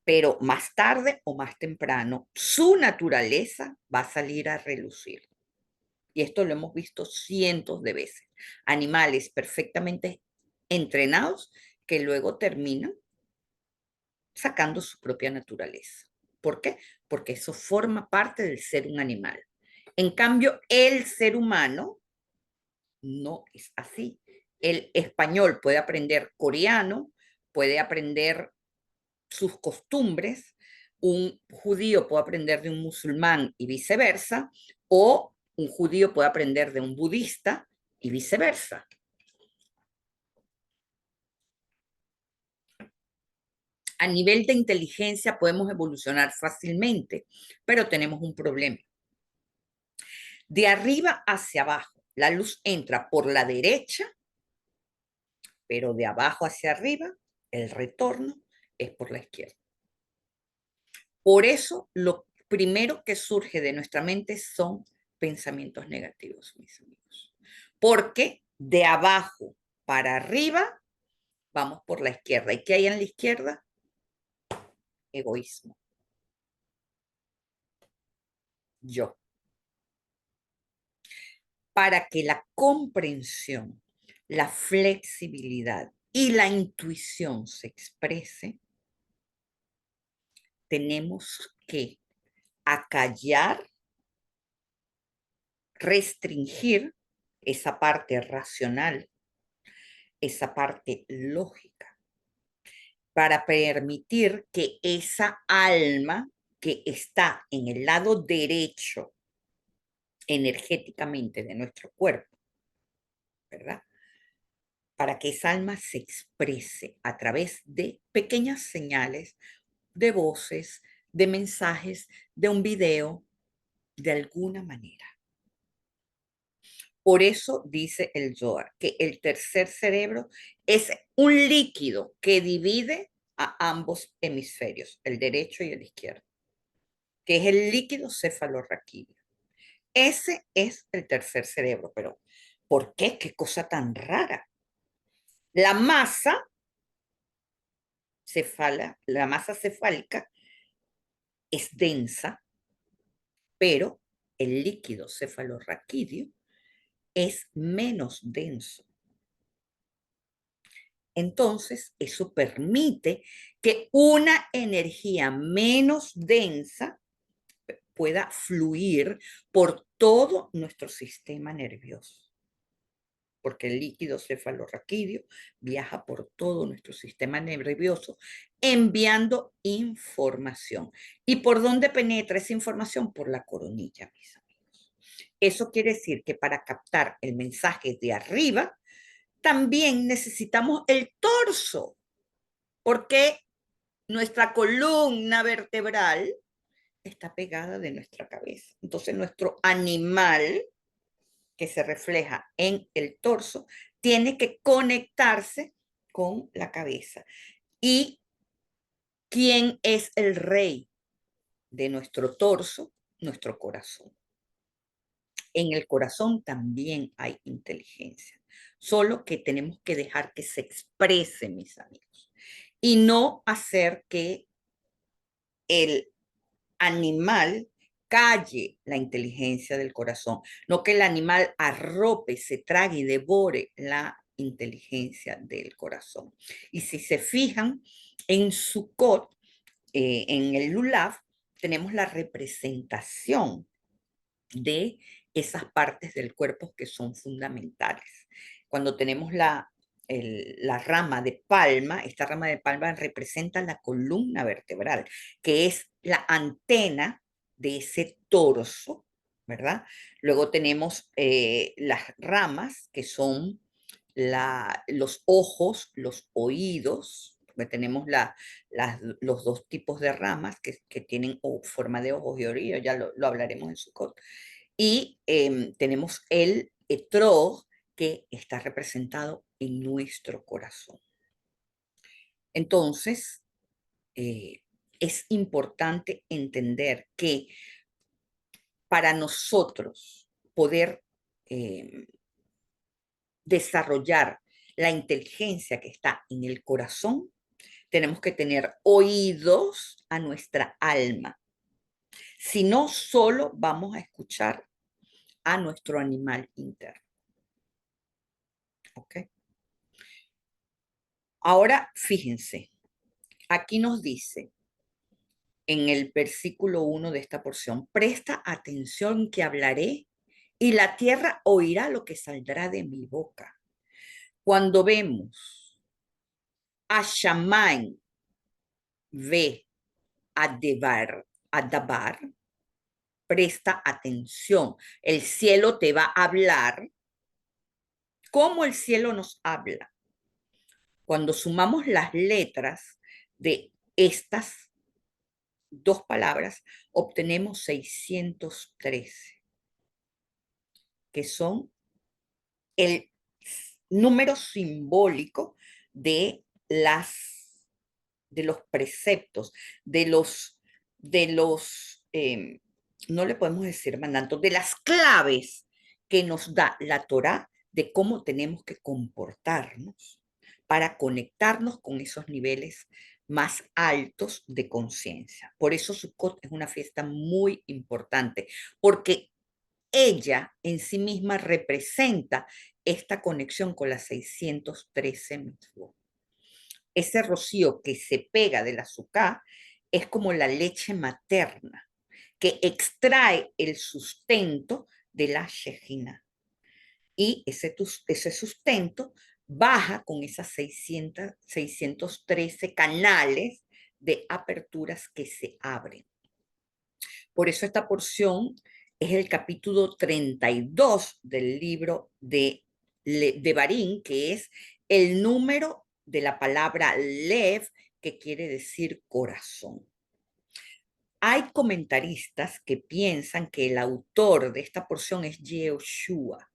Pero más tarde o más temprano, su naturaleza va a salir a relucir. Y esto lo hemos visto cientos de veces. Animales perfectamente entrenados que luego terminan sacando su propia naturaleza. ¿Por qué? Porque eso forma parte del ser un animal. En cambio, el ser humano no es así. El español puede aprender coreano, puede aprender sus costumbres, un judío puede aprender de un musulmán y viceversa, o un judío puede aprender de un budista y viceversa. A nivel de inteligencia podemos evolucionar fácilmente, pero tenemos un problema. De arriba hacia abajo, la luz entra por la derecha, pero de abajo hacia arriba, el retorno es por la izquierda. Por eso, lo primero que surge de nuestra mente son pensamientos negativos, mis amigos. Porque de abajo para arriba, vamos por la izquierda. ¿Y qué hay en la izquierda? Egoísmo. Yo. Para que la comprensión, la flexibilidad y la intuición se exprese, tenemos que acallar, restringir esa parte racional, esa parte lógica, para permitir que esa alma que está en el lado derecho energéticamente de nuestro cuerpo, ¿verdad? Para que esa alma se exprese a través de pequeñas señales, de voces, de mensajes, de un video, de alguna manera. Por eso dice el Zohar que el tercer cerebro es un líquido que divide a ambos hemisferios, el derecho y el izquierdo, que es el líquido cefalorraquídeo. Ese es el tercer cerebro, pero ¿por qué? ¿Qué cosa tan rara? La masa la masa cefálica es densa, pero el líquido cefalorraquídeo es menos denso. Entonces, eso permite que una energía menos densa pueda fluir por todo nuestro sistema nervioso, porque el líquido cefalorraquídeo viaja por todo nuestro sistema nervioso enviando información. ¿Y por dónde penetra esa información? Por la coronilla, mis amigos. Eso quiere decir que para captar el mensaje de arriba, también necesitamos el torso, porque nuestra columna vertebral está pegada de nuestra cabeza. Entonces, nuestro animal, que se refleja en el torso, tiene que conectarse con la cabeza. ¿Y quién es el rey de nuestro torso? Nuestro corazón. En el corazón también hay inteligencia, solo que tenemos que dejar que se exprese, mis amigos, y no hacer que el animal acalle la inteligencia del corazón, no que el animal arrope, se trague y devore la inteligencia del corazón. Y si se fijan en Sukkot, en el Lulav, tenemos la representación de esas partes del cuerpo que son fundamentales. Cuando tenemos la rama de palma, esta rama de palma representa la columna vertebral, que es la antena de ese torso, ¿verdad? Luego tenemos las ramas, que son los ojos, los oídos, porque tenemos los dos tipos de ramas que tienen forma de ojos y oídos, ya lo hablaremos en su cot. Y tenemos el etrog, que está representado en nuestro corazón. Entonces, es importante entender que para nosotros poder desarrollar la inteligencia que está en el corazón, tenemos que tener oídos a nuestra alma. Si no, solo vamos a escuchar a nuestro animal interno. ¿Ok? Ahora, fíjense, aquí nos dice en el versículo 1 de esta porción, presta atención que hablaré y la tierra oirá lo que saldrá de mi boca. Cuando vemos a Shammai ve a Dabar, presta atención. El cielo te va a hablar. ¿Cómo el cielo nos habla? Cuando sumamos las letras de estas dos palabras, obtenemos 613, que son el número simbólico de de los preceptos, de los no le podemos decir mandatos, de las claves que nos da la Torá de cómo tenemos que comportarnos para conectarnos con esos niveles más altos de conciencia. Por eso Sukkot es una fiesta muy importante, porque ella en sí misma representa esta conexión con las 613 mitzvot. Ese rocío que se pega del azúcar es como la leche materna que extrae el sustento de la Shejina. Y ese sustento baja con esas 613 canales de aperturas que se abren. Por eso esta porción es el capítulo 32 del libro de Barín, que es el número de la palabra Lev, que quiere decir corazón. Hay comentaristas que piensan que el autor de esta porción es Yehoshua,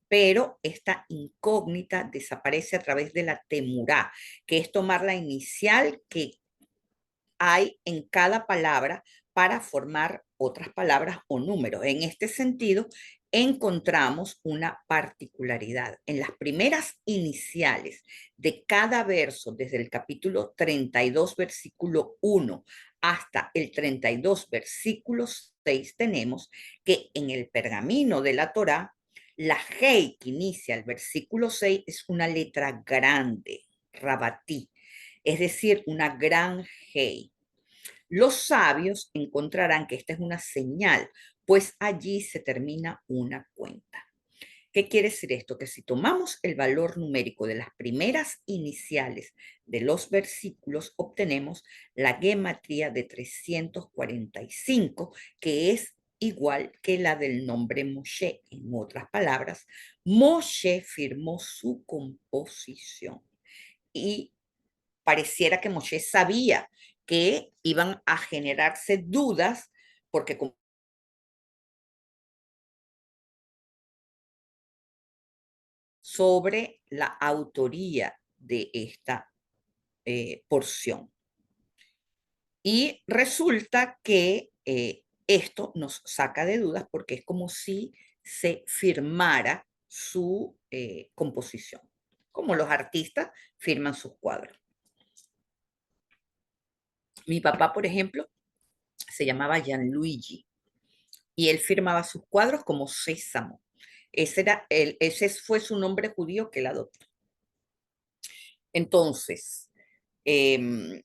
pero esta incógnita desaparece a través de la temurá, que es tomar la inicial que hay en cada palabra para formar otras palabras o números. En este sentido, encontramos una particularidad. En las primeras iniciales de cada verso, desde el capítulo 32, versículo 1, hasta el 32, versículo 6, tenemos que en el pergamino de la Torá, la Hei que inicia el versículo 6 es una letra grande, rabatí, es decir, una gran Hei. Los sabios encontrarán que esta es una señal, pues allí se termina una cuenta. ¿Qué quiere decir esto? Que si tomamos el valor numérico de las primeras iniciales de los versículos, obtenemos la gematría de 345, que es igual que la del nombre Moshe. En otras palabras, Moshe firmó su composición y pareciera que Moshe sabía que iban a generarse dudas porque sobre la autoría de esta porción. Y resulta que esto nos saca de dudas porque es como si se firmara su composición, como los artistas firman sus cuadros. Mi papá, por ejemplo, se llamaba Gianluigi y él firmaba sus cuadros como Sésamo. Ese fue su nombre judío que él adoptó. Entonces, eh,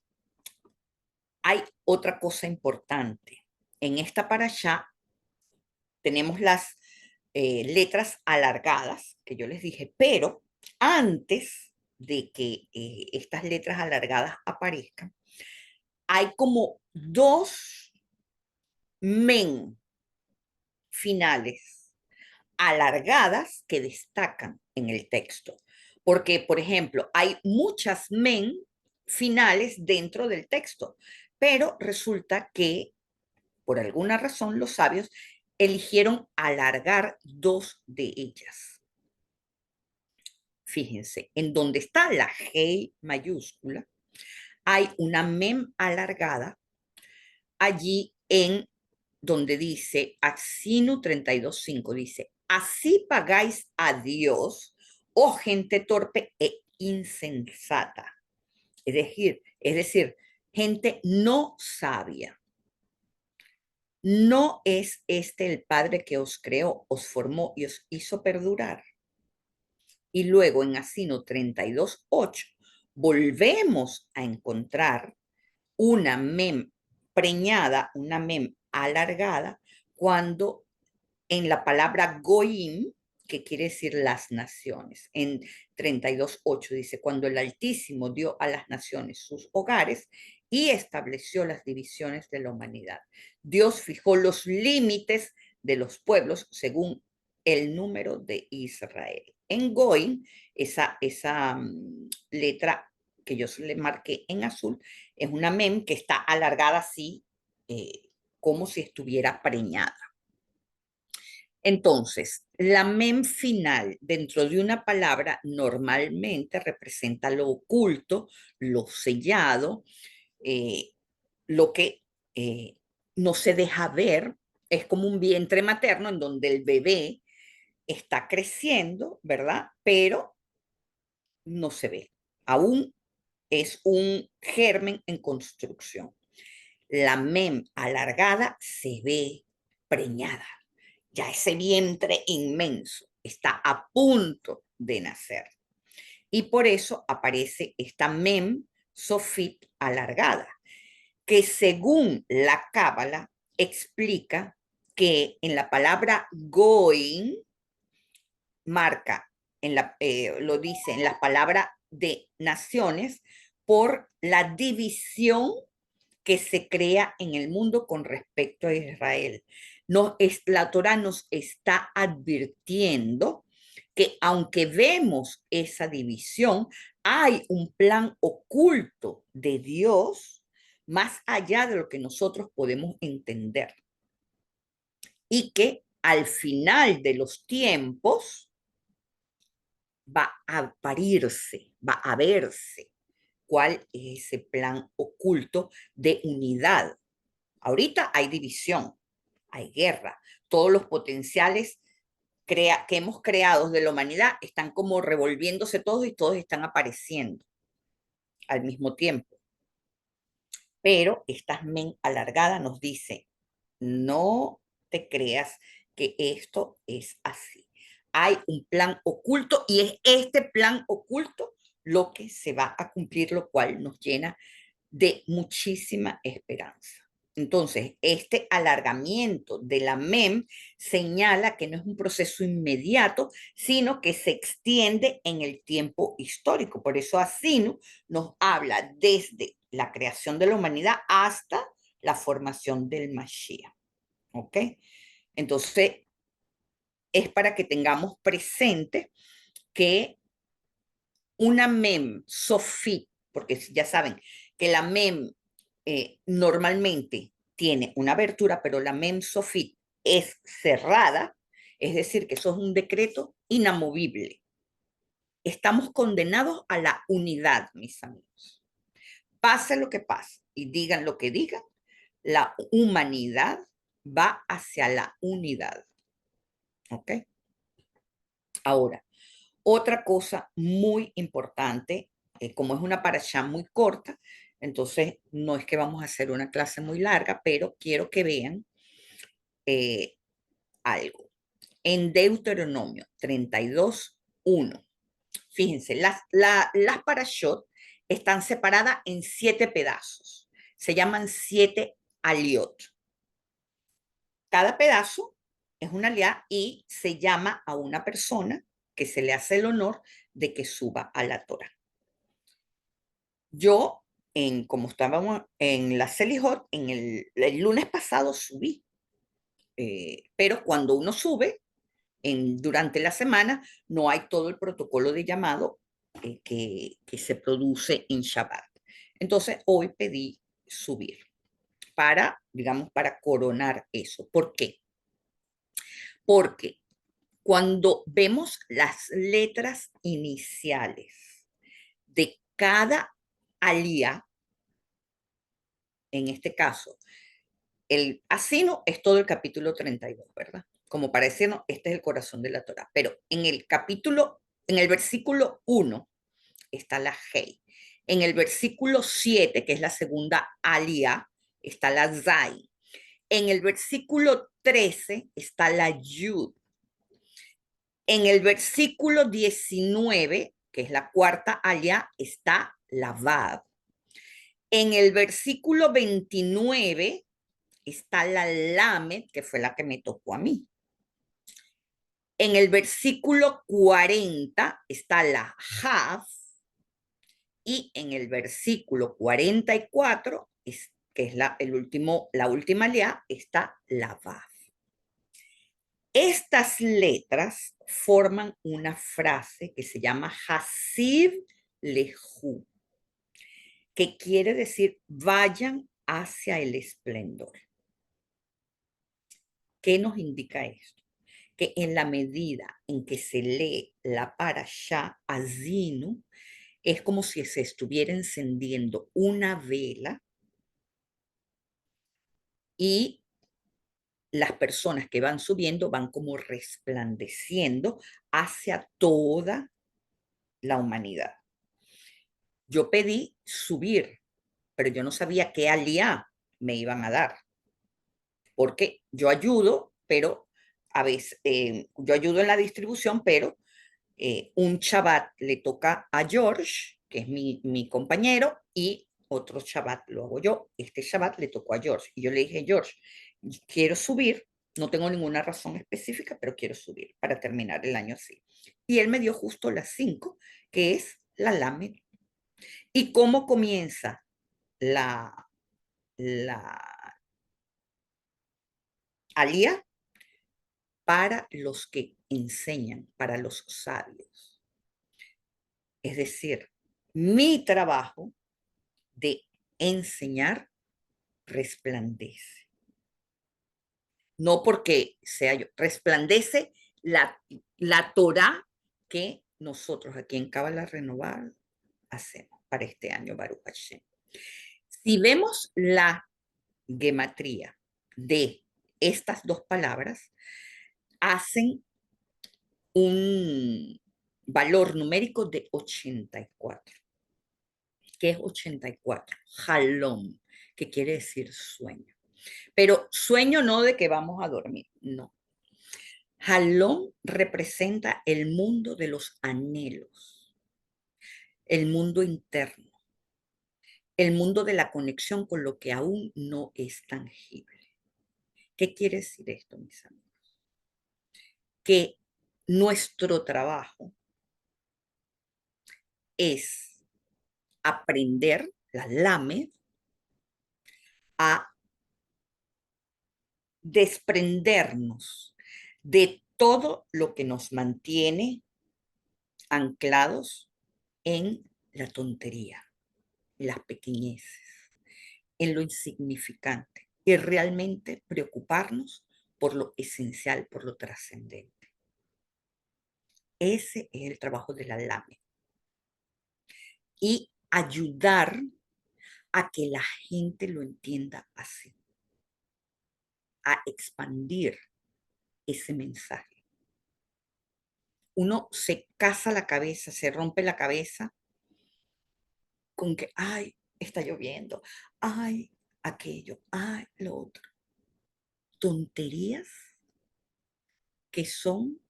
hay otra cosa importante. En esta parashá tenemos las letras alargadas, que yo les dije, pero antes de que estas letras alargadas aparezcan, hay como dos men finales alargadas que destacan en el texto. Porque, por ejemplo, hay muchas men finales dentro del texto, pero resulta que por alguna razón los sabios eligieron alargar dos de ellas. Fíjense, en donde está la G mayúscula, hay una mem alargada allí en donde dice, Axinu 32:5, dice, así pagáis a Dios, oh gente torpe e insensata. Es decir, gente no sabia. ¿No es este el Padre que os creó, os formó y os hizo perdurar? Y luego en Asino 32:8 volvemos a encontrar una mem preñada, una mem alargada, cuando en la palabra goim, que quiere decir las naciones, en 32:8 dice, cuando el Altísimo dio a las naciones sus hogares y estableció las divisiones de la humanidad. Dios fijó los límites de los pueblos según el número de Israel. En goim, esa letra que yo le marqué en azul, es una mem que está alargada así, como si estuviera preñada. Entonces, la mem final dentro de una palabra normalmente representa lo oculto, lo sellado, eh, lo que eh, no se deja ver. Es como un vientre materno en donde el bebé está creciendo, ¿verdad? Pero no se ve. Aún es un germen en construcción. La mem alargada se ve preñada. Ya ese vientre inmenso está a punto de nacer. Y por eso aparece esta mem sofit alargada, que según la Cábala explica que en la palabra going marca, lo dice en la palabra de naciones, por la división que se crea en el mundo con respecto a Israel. La Torah nos está advirtiendo que aunque vemos esa división, hay un plan oculto de Dios más allá de lo que nosotros podemos entender. Y que al final de los tiempos va a parirse, va a verse cuál es ese plan oculto de unidad. Ahorita hay división, hay guerra, todos los potenciales que hemos creado de la humanidad están como revolviéndose todos y todos están apareciendo al mismo tiempo. Pero esta men alargada nos dice, no te creas que esto es así. Hay un plan oculto y es este plan oculto lo que se va a cumplir, lo cual nos llena de muchísima esperanza. Entonces, este alargamiento de la MEM señala que no es un proceso inmediato, sino que se extiende en el tiempo histórico. Por eso Asinu nos habla desde la creación de la humanidad hasta la formación del Mashiach. ¿Ok? Entonces, es para que tengamos presente que una mem sofit, porque ya saben que la mem normalmente tiene una abertura, pero la mem sofit es cerrada, es decir, que eso es un decreto inamovible. Estamos condenados a la unidad, mis amigos. Pase lo que pase y digan lo que digan, la humanidad va hacia la unidad. ¿Ok? Ahora, otra cosa muy importante, como es una parashá muy corta, entonces no es que vamos a hacer una clase muy larga, pero quiero que vean algo. En Deuteronomio 32:1, fíjense, las parashot están separadas en 7 pedazos. Se llaman 7 aliot. Cada pedazo es una aliá y se llama a una persona que se le hace el honor de que suba a la Torah. Yo, como estábamos en la Selijot, el lunes pasado subí, pero cuando uno sube, durante la semana, no hay todo el protocolo de llamado que se produce en Shabbat. Entonces, hoy pedí subir para, digamos, para coronar eso. ¿Por qué? Porque cuando vemos las letras iniciales de cada alía, en este caso, el asino es todo el capítulo 32, ¿verdad? Como para decirnos, este es el corazón de la Torah. Pero en el versículo 1 está la Hei. En el versículo 7, que es la segunda alia, está la Zai. En el versículo 13 está la Yud. En el versículo 19, que es la cuarta alia, está la Vav. En el versículo 29 está la Lamed, que fue la que me tocó a mí. En el versículo 40 está la Haf. Y en el versículo 44, que es la última lea, está la Vav. Estas letras forman una frase que se llama Hasiv Lehu, que quiere decir vayan hacia el esplendor. ¿Qué nos indica esto? Que en la medida en que se lee la Parashá Azinu, es como si se estuviera encendiendo una vela y las personas que van subiendo van como resplandeciendo hacia toda la humanidad. Yo pedí subir, pero yo no sabía qué aliá me iban a dar, porque yo ayudo, pero a veces yo ayudo en la distribución, pero un Shabbat le toca a George, que es mi compañero, y otro Shabbat lo hago yo. Este Shabbat le tocó a George. Y yo le dije, George, quiero subir, no tengo ninguna razón específica, pero quiero subir para terminar el año así. Y él me dio justo las 5, que es la Lamed. ¿Y cómo comienza la alía? Para los que enseñan, para los sabios. Es decir, mi trabajo de enseñar resplandece. No porque sea yo, resplandece la Torah que nosotros aquí en Cábala Renovar hacemos para este año, Baruch Hashem. Si vemos la gematría de estas dos palabras, hacen un valor numérico de 84. ¿Qué es 84? Halom, que quiere decir sueño. Pero sueño no de que vamos a dormir, no. Halom representa el mundo de los anhelos, el mundo interno, el mundo de la conexión con lo que aún no es tangible. ¿Qué quiere decir esto, mis amigos? Que nuestro trabajo es aprender la LAMED a desprendernos de todo lo que nos mantiene anclados en la tontería, en las pequeñeces, en lo insignificante y realmente preocuparnos por lo esencial, por lo trascendente. Ese es el trabajo de la LAME. Y ayudar a que la gente lo entienda así, a expandir ese mensaje. Uno se casa la cabeza, se rompe la cabeza con que, ay, está lloviendo, ay, aquello, ay, lo otro. Tonterías que son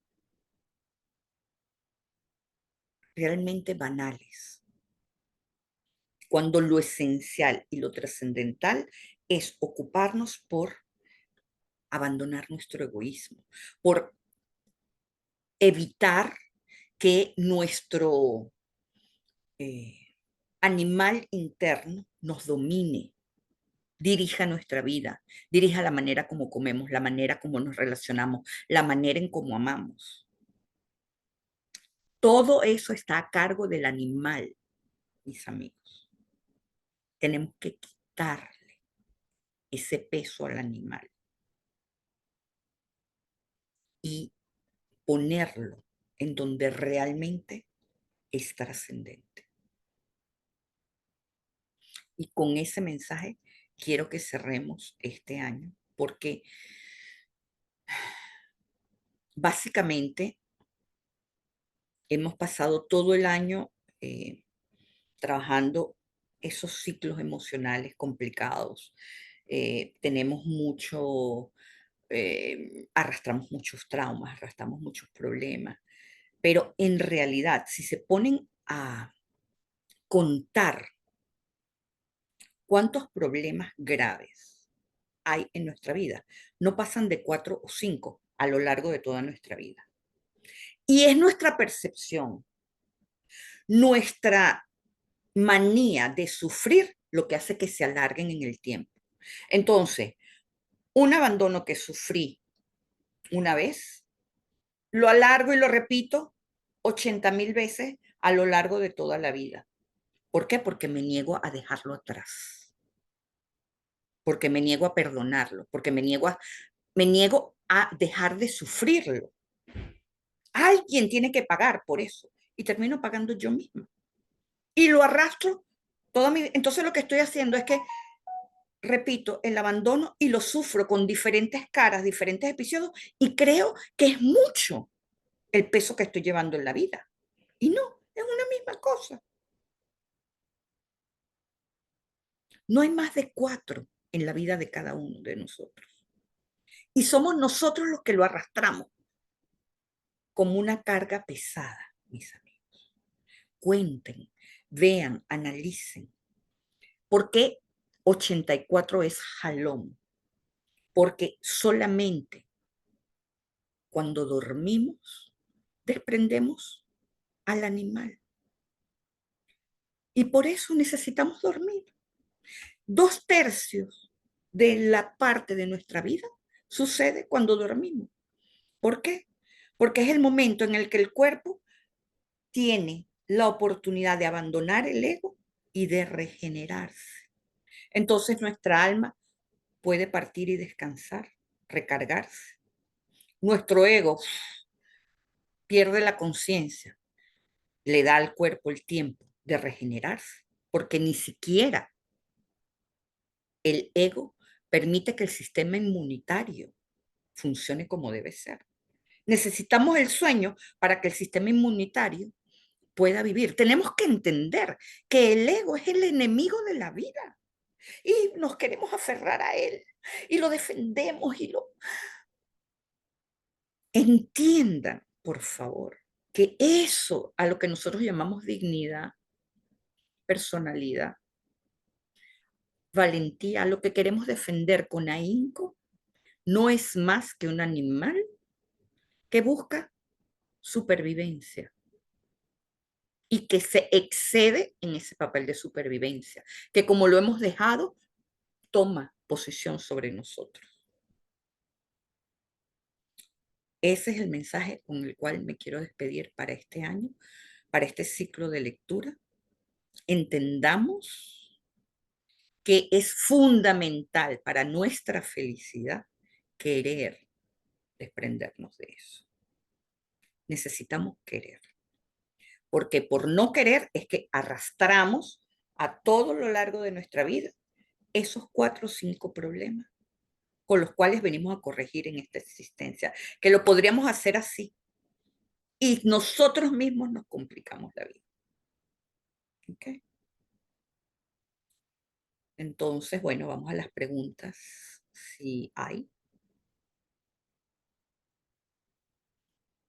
realmente banales, cuando lo esencial y lo trascendental es ocuparnos por abandonar nuestro egoísmo, por evitar que nuestro animal interno nos domine, dirija nuestra vida, dirija la manera como comemos, la manera como nos relacionamos, la manera en cómo amamos. Todo eso está a cargo del animal, mis amigos. Tenemos que quitarle ese peso al animal y ponerlo en donde realmente es trascendente. Y con ese mensaje quiero que cerremos este año, porque básicamente hemos pasado todo el año trabajando esos ciclos emocionales complicados. Tenemos mucho, arrastramos muchos traumas, arrastramos muchos problemas, pero en realidad, si se ponen a contar cuántos problemas graves hay en nuestra vida, no pasan de 4 o 5 a lo largo de toda nuestra vida. Y es nuestra percepción, nuestra manía de sufrir lo que hace que se alarguen en el tiempo. Entonces, un abandono que sufrí una vez, lo alargo y lo repito 80,000 veces a lo largo de toda la vida. ¿Por qué? Porque me niego a dejarlo atrás, porque me niego a perdonarlo, porque me niego a dejar de sufrirlo. Alguien tiene que pagar por eso y termino pagando yo misma. Y lo arrastro toda mi vida. Entonces lo que estoy haciendo es que repito el abandono y lo sufro con diferentes caras, diferentes episodios y creo que es mucho el peso que estoy llevando en la vida. Y no, es una misma cosa. No hay más de 4 en la vida de cada uno de nosotros. Y somos nosotros los que lo arrastramos como una carga pesada, mis amigos. Cuenten, vean, analicen. ¿Por qué 84 es jalón? Porque solamente cuando dormimos desprendemos al animal. Y por eso necesitamos dormir. 2/3 de la parte de nuestra vida sucede cuando dormimos. ¿Por qué? Porque es el momento en el que el cuerpo tiene la oportunidad de abandonar el ego y de regenerarse. Entonces nuestra alma puede partir y descansar, recargarse. Nuestro ego pierde la conciencia, le da al cuerpo el tiempo de regenerarse, porque ni siquiera el ego permite que el sistema inmunitario funcione como debe ser. Necesitamos el sueño para que el sistema inmunitario pueda vivir. Tenemos que entender que el ego es el enemigo de la vida y nos queremos aferrar a él y lo defendemos y lo... Entiendan, por favor, que eso a lo que nosotros llamamos dignidad, personalidad, valentía, lo que queremos defender con ahínco, no es más que un animal que busca supervivencia y que se excede en ese papel de supervivencia, que como lo hemos dejado, toma posición sobre nosotros. Ese es el mensaje con el cual me quiero despedir para este año, para este ciclo de lectura. Entendamos que es fundamental para nuestra felicidad querer desprendernos de eso. Necesitamos querer, porque por no querer es que arrastramos a todo lo largo de nuestra vida esos 4 o 5 problemas con los cuales venimos a corregir en esta existencia, que lo podríamos hacer así y nosotros mismos nos complicamos la vida. ¿Okay? Entonces, bueno, vamos a las preguntas, si hay.